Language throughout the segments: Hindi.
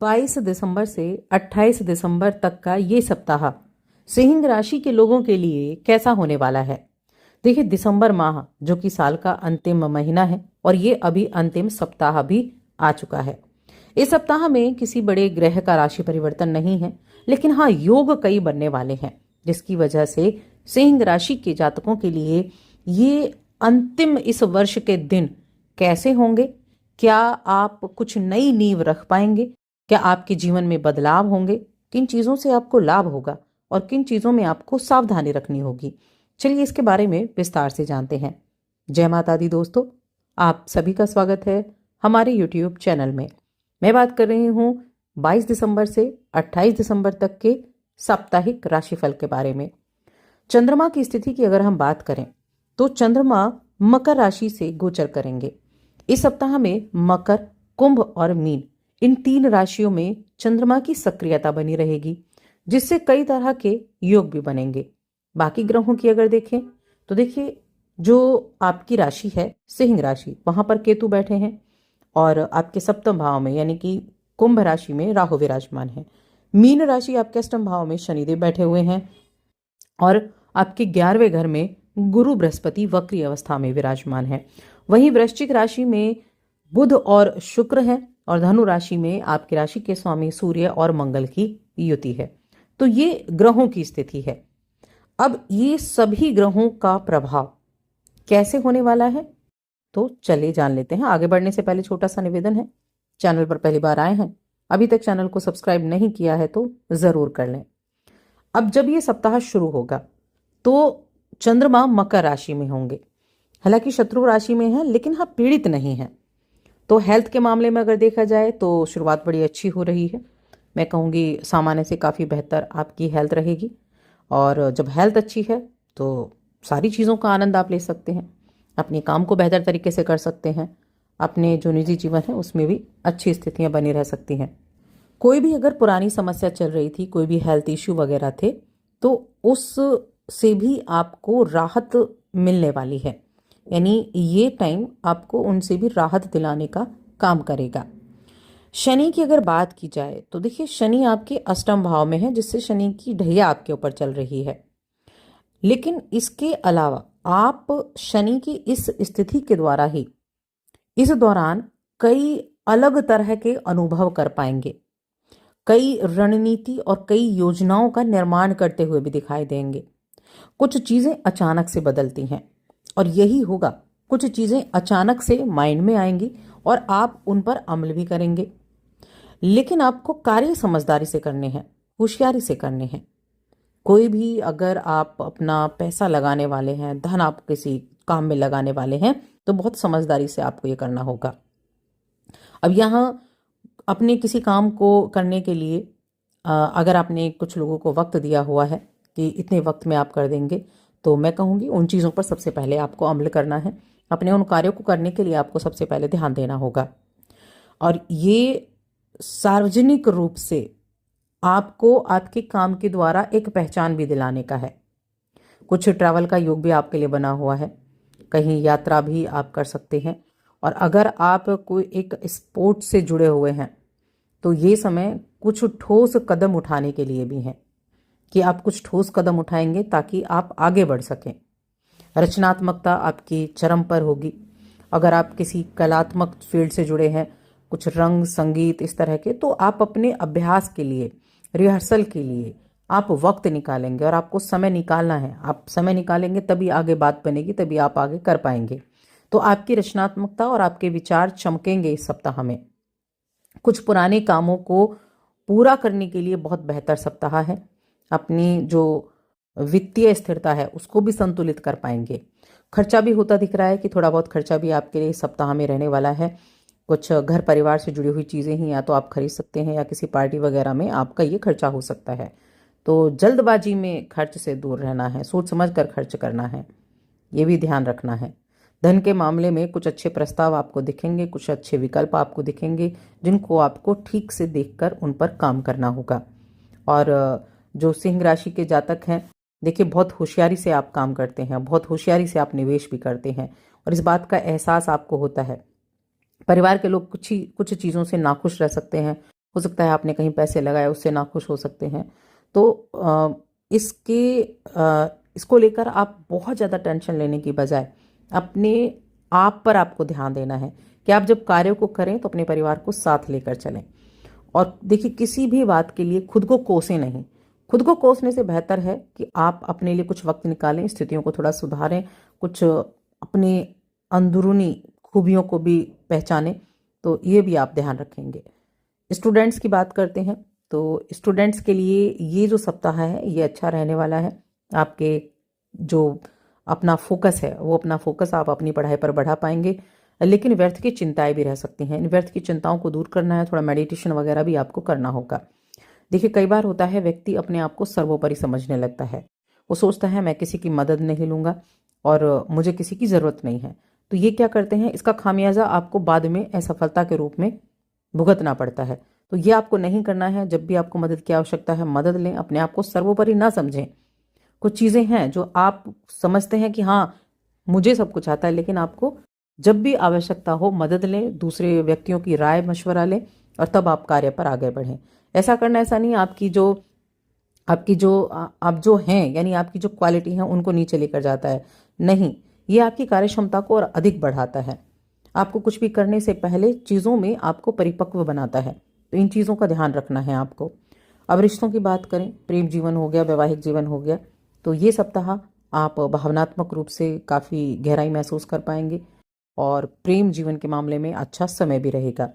22 दिसंबर से 28 दिसंबर तक का ये सप्ताह सिंह राशि के लोगों के लिए कैसा होने वाला है। देखिए, दिसंबर माह जो कि साल का अंतिम महीना है और ये अभी अंतिम सप्ताह भी आ चुका है। इस सप्ताह में किसी बड़े ग्रह का राशि परिवर्तन नहीं है, लेकिन हाँ, योग कई बनने वाले हैं, जिसकी वजह से सिंह राशि के जातकों के लिए ये अंतिम इस वर्ष के दिन कैसे होंगे। क्या आप कुछ नई नींव रख पाएंगे? क्या आपके जीवन में बदलाव होंगे? किन चीजों से आपको लाभ होगा और किन चीजों में आपको सावधानी रखनी होगी? चलिए इसके बारे में विस्तार से जानते हैं। जय माता दी दोस्तों, आप सभी का स्वागत है हमारे YouTube चैनल में। मैं बात कर रही हूँ 22 दिसंबर से 28 दिसंबर तक के साप्ताहिक राशिफल के बारे में। चंद्रमा की स्थिति की अगर हम बात करें तो चंद्रमा मकर राशि से गोचर करेंगे। इस सप्ताह में मकर, कुंभ और मीन, इन तीन राशियों में चंद्रमा की सक्रियता बनी रहेगी, जिससे कई तरह के योग भी बनेंगे। बाकी ग्रहों की अगर देखें तो देखिए, जो आपकी राशि है सिंह राशि, वहां पर केतु बैठे हैं और आपके सप्तम भाव में यानी कि कुंभ राशि में राहु विराजमान है। मीन राशि आपके अष्टम भाव में शनिदेव बैठे हुए हैं और आपके 11वें घर में गुरु बृहस्पति वक्री अवस्था में विराजमान है। वहीं वृश्चिक राशि में बुध और शुक्र हैं और धनु राशि में आपकी राशि के स्वामी सूर्य और मंगल की युति है। तो ये ग्रहों की स्थिति है। अब ये सभी ग्रहों का प्रभाव कैसे होने वाला है, तो चलिए जान लेते हैं। आगे बढ़ने से पहले छोटा सा निवेदन है, चैनल पर पहली बार आए हैं, अभी तक चैनल को सब्सक्राइब नहीं किया है तो जरूर कर लें। अब जब ये सप्ताह शुरू होगा तो चंद्रमा मकर राशि में होंगे। हालांकि शत्रु राशि में है, लेकिन हाँ, पीड़ित नहीं है। तो हेल्थ के मामले में अगर देखा जाए तो शुरुआत बड़ी अच्छी हो रही है। मैं कहूँगी सामान्य से काफ़ी बेहतर आपकी हेल्थ रहेगी और जब हेल्थ अच्छी है तो सारी चीज़ों का आनंद आप ले सकते हैं, अपने काम को बेहतर तरीके से कर सकते हैं, अपने जो निजी जीवन है उसमें भी अच्छी स्थितियाँ बनी रह सकती हैं। कोई भी अगर पुरानी समस्या चल रही थी, कोई भी हेल्थ इश्यू वगैरह थे, तो उस से भी आपको राहत मिलने वाली है। यानी ये टाइम आपको उनसे भी राहत दिलाने का काम करेगा। शनि की अगर बात की जाए तो देखिए, शनि आपके अष्टम भाव में है, जिससे शनि की ढैया आपके ऊपर चल रही है। लेकिन इसके अलावा आप शनि की इस स्थिति के द्वारा ही इस दौरान कई अलग तरह के अनुभव कर पाएंगे, कई रणनीति और कई योजनाओं का निर्माण करते हुए भी दिखाई देंगे। कुछ चीजें अचानक से बदलती हैं और यही होगा, कुछ चीजें अचानक से माइंड में आएंगी और आप उन पर अमल भी करेंगे। लेकिन आपको कार्य समझदारी से करने हैं, होशियारी से करने हैं। कोई भी अगर आप अपना पैसा लगाने वाले हैं, धन आप किसी काम में लगाने वाले हैं, तो बहुत समझदारी से आपको ये करना होगा। अब यहाँ अपने किसी काम को करने के लिए अगर आपने कुछ लोगों को वक्त दिया हुआ है कि इतने वक्त में आप कर देंगे, तो मैं कहूँगी उन चीज़ों पर सबसे पहले आपको अमल करना है। अपने उन कार्यों को करने के लिए आपको सबसे पहले ध्यान देना होगा और ये सार्वजनिक रूप से आपको आपके काम के द्वारा एक पहचान भी दिलाने का है। कुछ ट्रैवल का योग भी आपके लिए बना हुआ है, कहीं यात्रा भी आप कर सकते हैं। और अगर आप कोई एक स्पोर्ट से जुड़े हुए हैं तो ये समय कुछ ठोस कदम उठाने के लिए भी है कि आप कुछ ठोस कदम उठाएंगे ताकि आप आगे बढ़ सकें। रचनात्मकता आपकी चरम पर होगी। अगर आप किसी कलात्मक फील्ड से जुड़े हैं, कुछ रंग संगीत इस तरह के, तो आप अपने अभ्यास के लिए, रिहर्सल के लिए आप वक्त निकालेंगे और आपको समय निकालना है। आप समय निकालेंगे तभी आगे बात बनेगी, तभी आप आगे कर पाएंगे। तो आपकी रचनात्मकता और आपके विचार चमकेंगे इस सप्ताह में। कुछ पुराने कामों को पूरा करने के लिए बहुत बेहतर सप्ताह है। अपनी जो वित्तीय स्थिरता है उसको भी संतुलित कर पाएंगे। खर्चा भी होता दिख रहा है कि थोड़ा बहुत खर्चा भी आपके लिए सप्ताह में रहने वाला है। कुछ घर परिवार से जुड़ी हुई चीज़ें ही या तो आप खरीद सकते हैं या किसी पार्टी वगैरह में आपका ये खर्चा हो सकता है। तो जल्दबाजी में खर्च से दूर रहना है, सोच समझ कर खर्च करना है, ये भी ध्यान रखना है। धन के मामले में कुछ अच्छे प्रस्ताव आपको दिखेंगे, कुछ अच्छे विकल्प आपको दिखेंगे, जिनको आपको ठीक से देखकर उन पर काम करना होगा। और जो सिंह राशि के जातक हैं, देखिए, बहुत होशियारी से आप काम करते हैं, बहुत होशियारी से आप निवेश भी करते हैं और इस बात का एहसास आपको होता है। परिवार के लोग कुछ चीज़ों से नाखुश रह सकते हैं, हो सकता है आपने कहीं पैसे लगाए, उससे नाखुश हो सकते हैं। तो इसको लेकर आप बहुत ज़्यादा टेंशन लेने की बजाय अपने आप पर आपको ध्यान देना है कि आप जब कार्यों को करें तो अपने परिवार को साथ लेकर चलें। और देखिए, किसी भी बात के लिए खुद को कोसें नहीं। खुद को कोसने से बेहतर है कि आप अपने लिए कुछ वक्त निकालें, स्थितियों को थोड़ा सुधारें, कुछ अपने अंदरूनी खूबियों को भी पहचानें। तो ये भी आप ध्यान रखेंगे। स्टूडेंट्स की बात करते हैं तो स्टूडेंट्स के लिए ये जो सप्ताह है ये अच्छा रहने वाला है। आपके जो अपना फोकस है वो अपना फोकस आप अपनी पढ़ाई पर बढ़ा पाएंगे, लेकिन व्यर्थ की चिंताएं भी रह सकती हैं। इन व्यर्थ की चिंताओं को दूर करना है, थोड़ा मेडिटेशन वगैरह भी आपको करना होगा। देखिए, कई बार होता है व्यक्ति अपने आप को सर्वोपरि समझने लगता है। वो सोचता है मैं किसी की मदद नहीं लूँगा और मुझे किसी की ज़रूरत नहीं है। तो ये क्या करते हैं, इसका खामियाजा आपको बाद में असफलता के रूप में भुगतना पड़ता है। तो ये आपको नहीं करना है। जब भी आपको मदद की आवश्यकता है मदद लें, अपने आप को सर्वोपरि ना समझें। कुछ चीज़ें हैं जो आप समझते हैं कि हाँ मुझे सब कुछ आता है, लेकिन आपको जब भी आवश्यकता हो मदद लें, दूसरे व्यक्तियों की राय मशवरा लें और तब आप कार्य पर आगे बढ़ें। ऐसा करना ऐसा नहीं आप जो हैं यानी आपकी जो क्वालिटी है उनको नीचे लेकर जाता है, नहीं, ये आपकी कार्य क्षमता को और अधिक बढ़ाता है। आपको कुछ भी करने से पहले चीज़ों में आपको परिपक्व बनाता है। तो इन चीज़ों का ध्यान रखना है आपको। अब रिश्तों की बात करें, प्रेम जीवन हो गया, वैवाहिक जीवन हो गया, तो ये सप्ताह आप भावनात्मक रूप से काफ़ी गहराई महसूस कर पाएंगे और प्रेम जीवन के मामले में अच्छा समय भी रहेगा।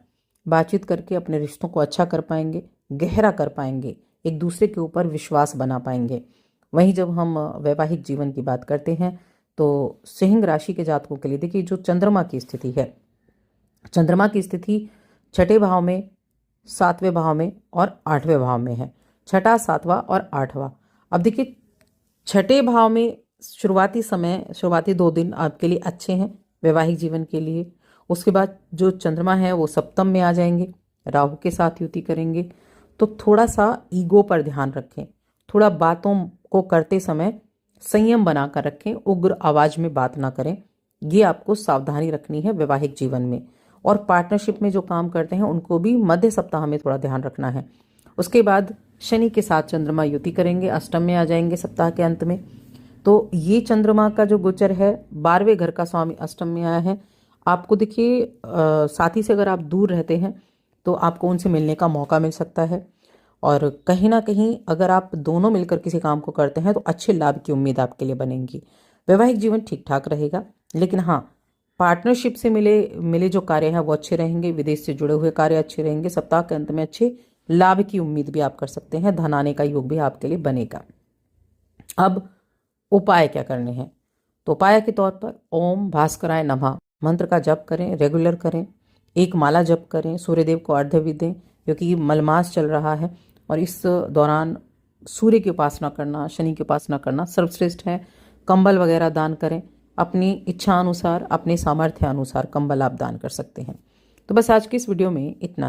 बातचीत करके अपने रिश्तों को अच्छा कर पाएंगे, गहरा कर पाएंगे, एक दूसरे के ऊपर विश्वास बना पाएंगे। वहीं जब हम वैवाहिक जीवन की बात करते हैं तो सिंह राशि के जातकों के लिए देखिए, जो चंद्रमा की स्थिति है, चंद्रमा की स्थिति छठे भाव में, सातवें भाव में और आठवें भाव में है। छठा, सातवां और आठवां। अब देखिए, छठे भाव में शुरुआती 2 दिन आपके लिए अच्छे हैं वैवाहिक जीवन के लिए। उसके बाद जो चंद्रमा है वो सप्तम में आ जाएंगे, राहु के साथ युति करेंगे। तो थोड़ा सा ईगो पर ध्यान रखें, थोड़ा बातों को करते समय संयम बनाकर रखें, उग्र आवाज में बात ना करें। ये आपको सावधानी रखनी है वैवाहिक जीवन में। और पार्टनरशिप में जो काम करते हैं उनको भी मध्य सप्ताह में थोड़ा ध्यान रखना है। उसके बाद शनि के साथ चंद्रमा युति करेंगे, अष्टम में आ जाएंगे सप्ताह के अंत में। तो ये चंद्रमा का जो गोचर है, 12वें घर का स्वामी अष्टम में आया है। आपको देखिए, साथी से अगर आप दूर रहते हैं तो आपको उनसे मिलने का मौका मिल सकता है और कहीं ना कहीं अगर आप दोनों मिलकर किसी काम को करते हैं तो अच्छे लाभ की उम्मीद आपके लिए बनेगी। वैवाहिक जीवन ठीक ठाक रहेगा, लेकिन हाँ, पार्टनरशिप से मिले जो कार्य हैं वो अच्छे रहेंगे, विदेश से जुड़े हुए कार्य अच्छे रहेंगे। सप्ताह के अंत में अच्छे लाभ की उम्मीद भी आप कर सकते हैं, धन आने का योग भी आपके लिए बनेगा। अब उपाय क्या करने हैं, तो उपाय के तौर पर ओम भास्कराय नमः मंत्र का जप करें, रेगुलर करें, एक माला जप करें, सूर्यदेव को अर्घ्य भी दें क्योंकि मलमास चल रहा है और इस दौरान सूर्य की उपासना करना, शनि की उपासना करना सर्वश्रेष्ठ है। कंबल वगैरह दान करें, अपनी इच्छा अनुसार, अपने सामर्थ्य अनुसार कंबल आप दान कर सकते हैं। तो बस आज की इस वीडियो में इतना।